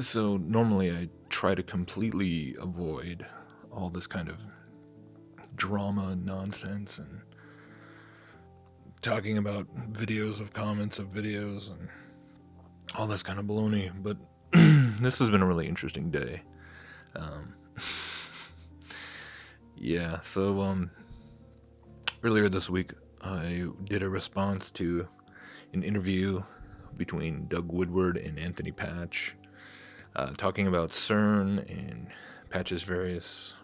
So normally I try to completely avoid all this kind of drama and nonsense and talking about videos of comments of videos and all this kind of baloney. But this has been a really interesting day. Um, yeah, so earlier this week I did a response to an interview between Doug Woodward and Anthony Patch, talking about CERN and Patch's various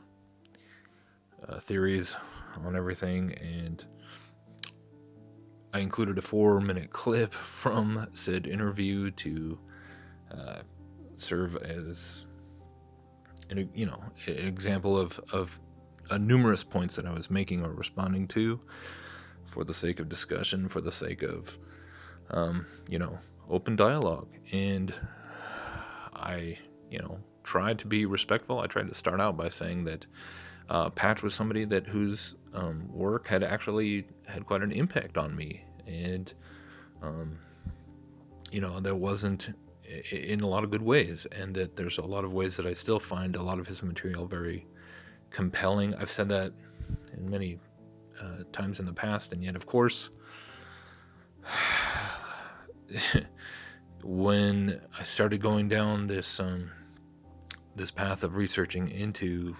theories on everything, and I included a 4-minute clip from said interview to uh, serve as an example of numerous points that I was making or responding to for the sake of discussion, for the sake of um, you know open dialogue. And I tried to be respectful. I tried to start out by saying that Patch was somebody that whose work had actually had quite an impact on me, and um, that wasn't in a lot of good ways, and that there's a lot of ways that I still find a lot of his material very compelling. I've said that in many times in the past, and yet, of course, when I started going down this path of researching into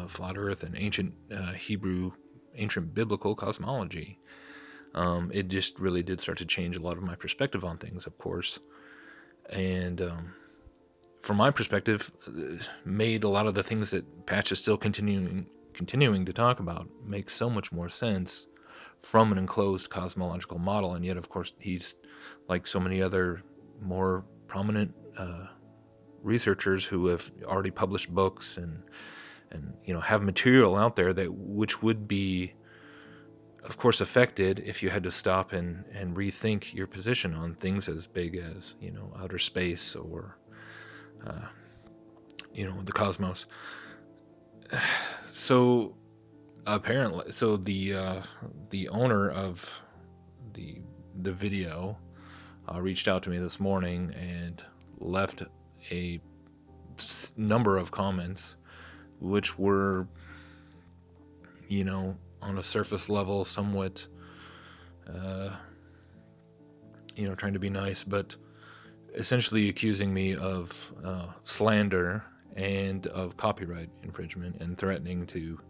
flat Earth and ancient Hebrew, ancient biblical cosmology, it just really did start to change a lot of my perspective on things, of course. And from my perspective, made a lot of the things that Patch is still continuing to talk about make so much more sense from an enclosed cosmological model. And yet, of course, he's like so many other more prominent researchers who have already published books and have material out there that which would be, of course, affected if you had to stop and rethink your position on things as big as outer space or uh, the cosmos. So apparently, so the owner of the video reached out to me this morning and left a number of comments which were, on a surface level, somewhat, uh, trying to be nice, but essentially accusing me of slander and of copyright infringement, and threatening to,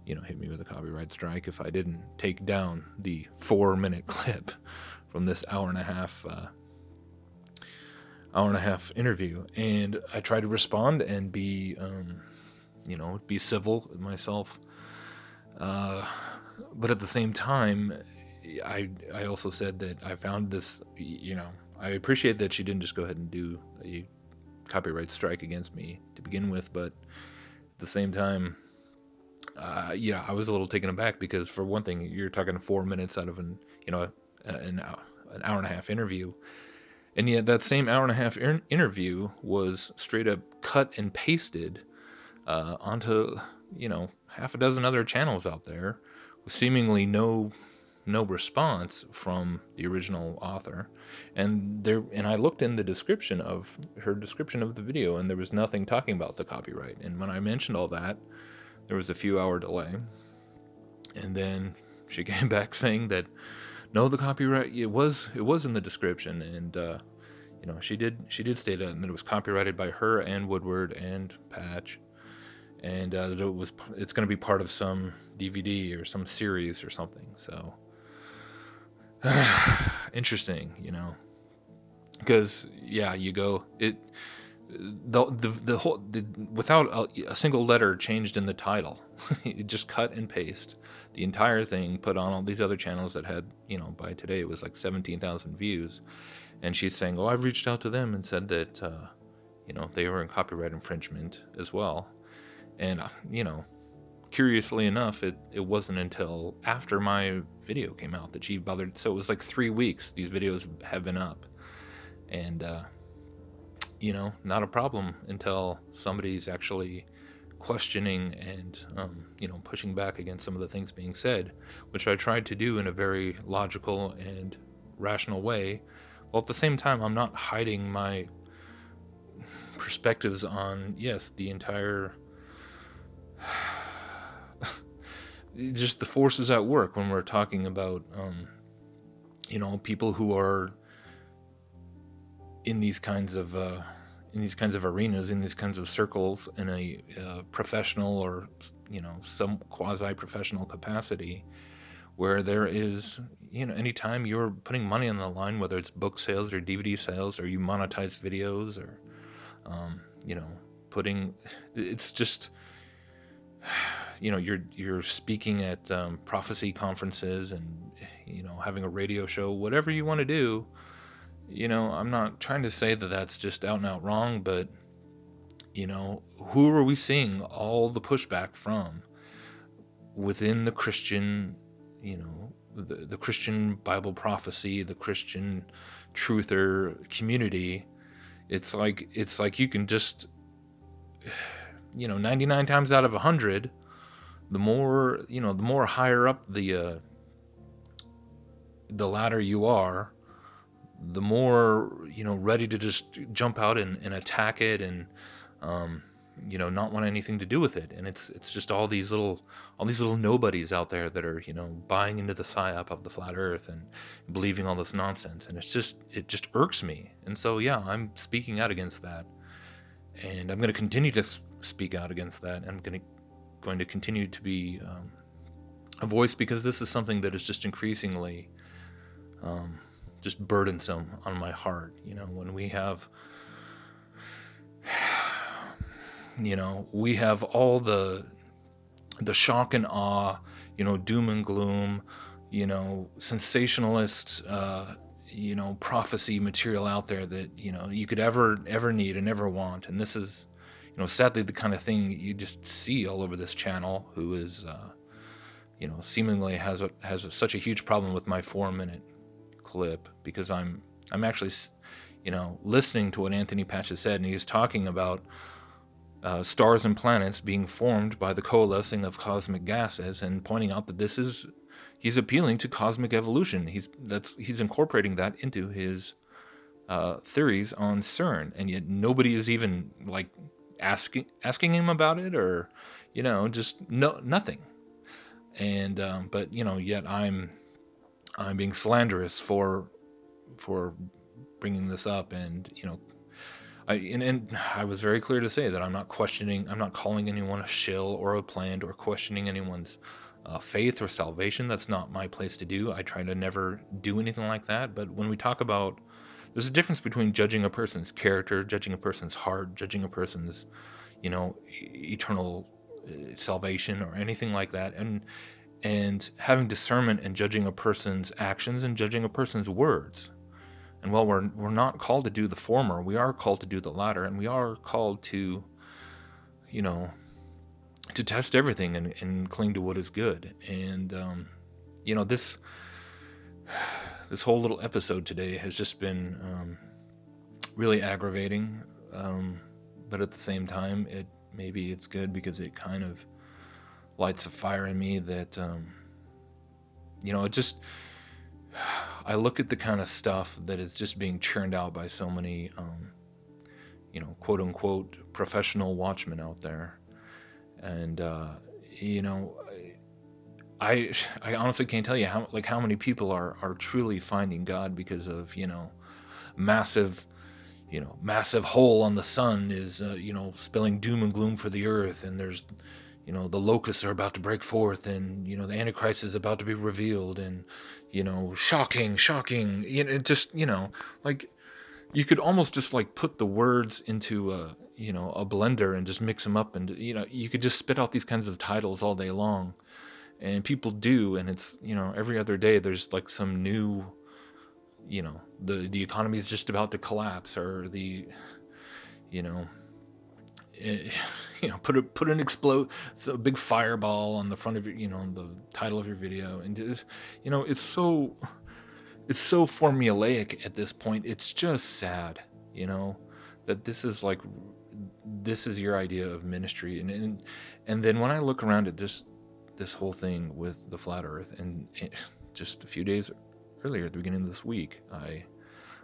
hit me with a copyright strike if I didn't take down the 4-minute clip from this hour and a half interview. And I tried to respond and be civil myself. But at the same time, I also said that I found this, I appreciate that she didn't just go ahead and do a copyright strike against me to begin with, but at the same time, I was a little taken aback because, for one thing, you're talking 4 minutes out of an hour and a half interview, and yet that same hour and a half interview was straight up cut and pasted onto half a dozen other channels out there, with seemingly no response from the original author. And I looked in the description of her description of the video, and there was nothing talking about the copyright. And when I mentioned all that, there was a few hour delay, and then she came back saying that no, the copyright, it was in the description, and she did state that, and that it was copyrighted by her and Woodward and Patch, and that it's going to be part of some DVD or some series or something. So interesting, because you go it the whole without a single letter changed in the title. It just cut and paste the entire thing, put on all these other channels that had, by today it was like 17,000 views, and she's saying, oh, I've reached out to them and said that they were in copyright infringement as well. And curiously enough, it wasn't until after my video came out that she bothered. So it was like 3 weeks these videos have been up, and not a problem until somebody's actually questioning and pushing back against some of the things being said, which I tried to do in a very logical and rational way, while at the same time I'm not hiding my perspectives on, yes, the entire, just the forces at work when we're talking about, people who are in these kinds of arenas, in these kinds of circles, in a professional or some quasi-professional capacity, where there is, anytime you're putting money on the line, whether it's book sales or DVD sales, or you monetize videos, or um, you know putting, it's just, you're speaking at prophecy conferences, and having a radio show, whatever you want to do. I'm not trying to say that that's just out and out wrong, but who are we seeing all the pushback from within the Christian, the Christian Bible prophecy, the Christian truther community? It's like you can just, 99 times out of 100, the more higher up the ladder you are, the more ready to just jump out and attack it, and not want anything to do with it. And it's just all these little nobodies out there that are buying into the psyop of the flat Earth and believing all this nonsense. And it just irks me. And so yeah, I'm speaking out against that, and I'm going to continue to speak out against that. And I'm going to continue to be a voice, because this is something that is just increasingly just burdensome on my heart. When we have all the shock and awe, doom and gloom, sensationalist, prophecy material out there that you could ever need and ever want. And this is, sadly, the kind of thing you just see all over this channel, who is seemingly has such a huge problem with my 4-minute clip, because I'm actually listening to what Anthony Patch has said, and he's talking about stars and planets being formed by the coalescing of cosmic gases, and pointing out that he's appealing to cosmic evolution. He's incorporating that into his theories on CERN, and yet nobody is even like asking him about it, or just nothing. And but yet I'm being slanderous for bringing this up. And I was very clear to say that I'm not calling anyone a shill or a plant, or questioning anyone's faith or salvation. That's not my place to do. I try to never do anything like that. But when we talk about, there's a difference between judging a person's character, judging a person's heart, judging a person's eternal salvation, or anything like that, and having discernment and judging a person's actions and judging a person's words. And while we're not called to do the former, we are called to do the latter, and we are called to to test everything and cling to what is good. And this whole little episode today has just been really aggravating, but at the same time, maybe it's good, because it kind of lights a fire in me that it just, I look at the kind of stuff that is just being churned out by so many quote unquote professional watchmen out there. And I honestly can't tell you how many people are truly finding God because of massive massive hole on the sun is spelling doom and gloom for the earth, and there's the locusts are about to break forth, and the Antichrist is about to be revealed, and shocking, it just like, you could almost just like put the words into a blender and just mix them up, and you could just spit out these kinds of titles all day long, and people do. And it's every other day there's like some new the economy is just about to collapse, or the put an so a big fireball on the front of your the title of your video. And just it's so formulaic at this point. It's just sad that this is your idea of ministry. And then when I look around at this whole thing with the flat earth, and just a few days earlier, at the beginning of this week, I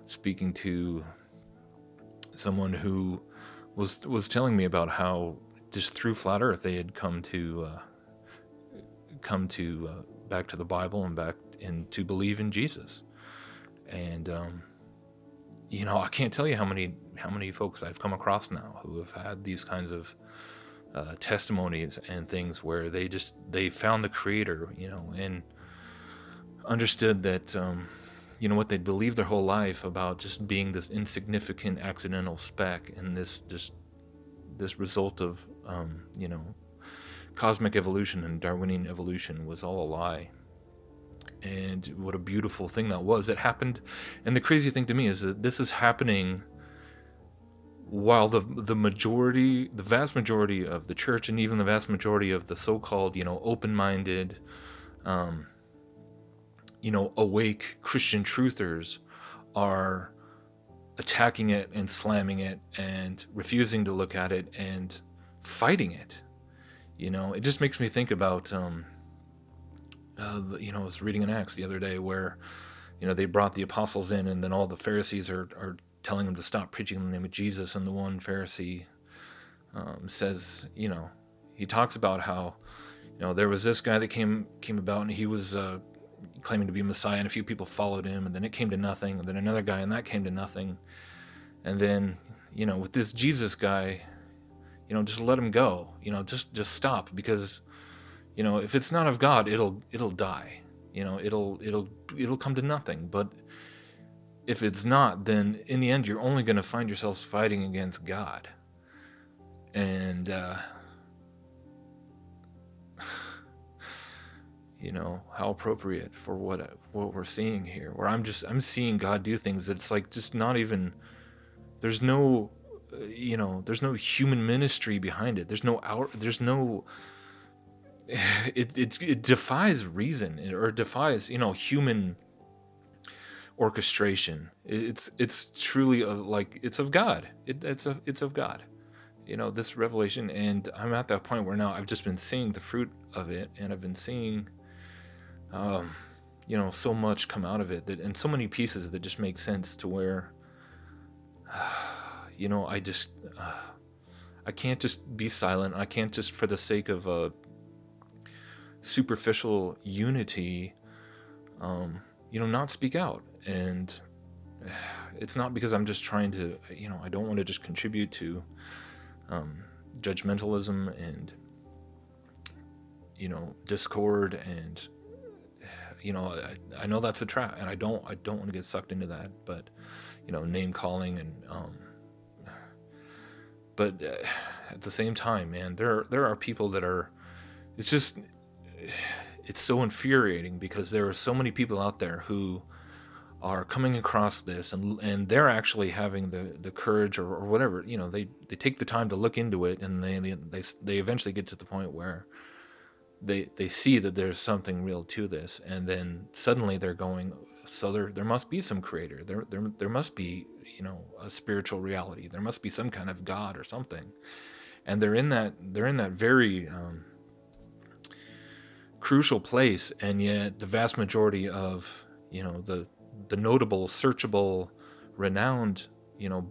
speaking to someone who was telling me about how just through flat Earth they had come to back to the Bible and back and to believe in Jesus. And I can't tell you how many folks I've come across now who have had these kinds of testimonies and things where they found the Creator, and understood that what they'd believed their whole life about just being this insignificant accidental speck and this result of cosmic evolution and Darwinian evolution was all a lie. And what a beautiful thing that was. It happened, and the crazy thing to me is that this is happening while the vast majority of the church, and even the vast majority of the so-called, open-minded, awake Christian truthers are attacking it and slamming it and refusing to look at it and fighting it. It just makes me think about, I was reading in Acts the other day where, they brought the apostles in, and then all the Pharisees are telling them to stop preaching in the name of Jesus. And the one Pharisee says, he talks about how, there was this guy that came about, and he was claiming to be Messiah, and a few people followed him, and then it came to nothing, and then another guy, and that came to nothing. And then, with this Jesus guy, just let him go, just stop, because, if it's not of God, it'll die, it'll come to nothing. But if it's not, then in the end, you're only going to find yourselves fighting against God. And, how appropriate for what we're seeing here, where I'm seeing God do things that's like just not even, there's no human ministry behind it. It defies reason, or defies, human orchestration. It's truly it's of God. It's of God. This revelation, and I'm at that point where now I've just been seeing the fruit of it, and I've been seeing so much come out of it, and so many pieces that just make sense, to where I can't just be silent. I can't just, for the sake of a superficial unity, not speak out. And it's not because I'm just trying to, I don't want to just contribute to judgmentalism and, discord, and I know that's a trap, and I don't want to get sucked into that. But name calling, and but at the same time, man, there are people that are, it's so infuriating, because there are so many people out there who are coming across this, and they're actually having the courage, or whatever, they take the time to look into it, and they eventually get to the point where they see that there's something real to this, and then suddenly they're going, so there must be some creator, there must be, a spiritual reality, there must be some kind of God or something. And they're in that very crucial place, and yet the vast majority of, the notable, searchable, renowned,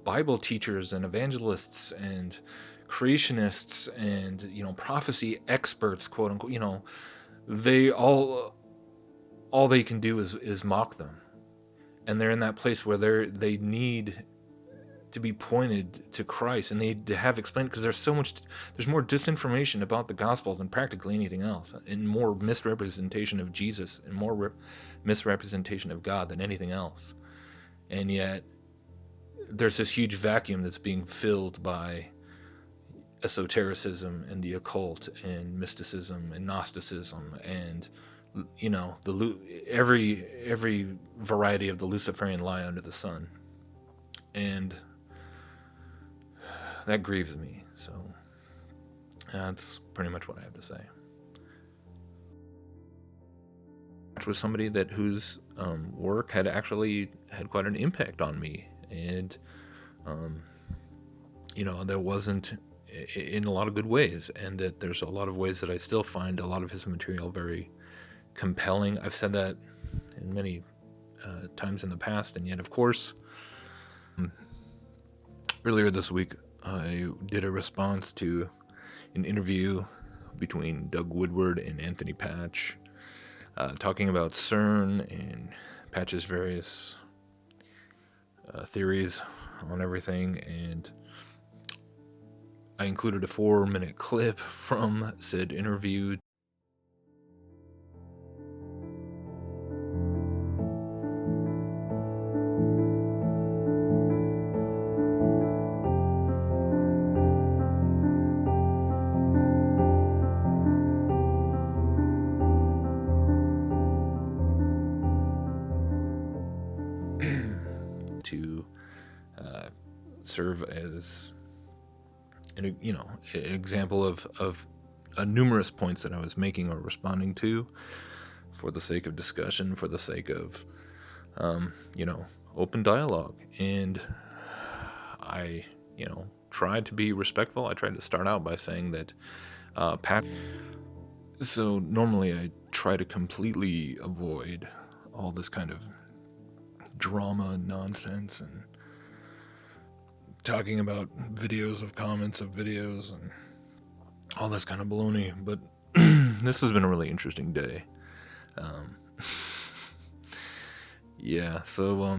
Bible teachers and evangelists and creationists and, prophecy experts, quote unquote, they all they can do is mock them. And they're in that place where they need to be pointed to Christ, and they need to have explained, because there's more disinformation about the gospel than practically anything else, and more misrepresentation of Jesus, and more misrepresentation of God than anything else. And yet there's this huge vacuum that's being filled by esotericism and the occult and mysticism and Gnosticism and every variety of the Luciferian lie under the sun. And that grieves me. So that's pretty much what I have to say. Was somebody whose work had actually had quite an impact on me, and there wasn't, in a lot of good ways, and that there's a lot of ways that I still find a lot of his material very compelling. I've said that in many times in the past, and yet, of course, earlier this week, I did a response to an interview between Doug Woodward and Anthony Patch, talking about CERN and Patch's various theories on everything, and I included a 4-minute clip from said interview. To serve as an example of numerous points that I was making or responding to, for the sake of discussion, for the sake of open dialogue. And I tried to be respectful. I tried to start out by saying that Pat. So normally I try to completely avoid all this kind of drama and nonsense and talking about videos of comments of videos and all this kind of baloney, but this has been a really interesting day. Yeah, so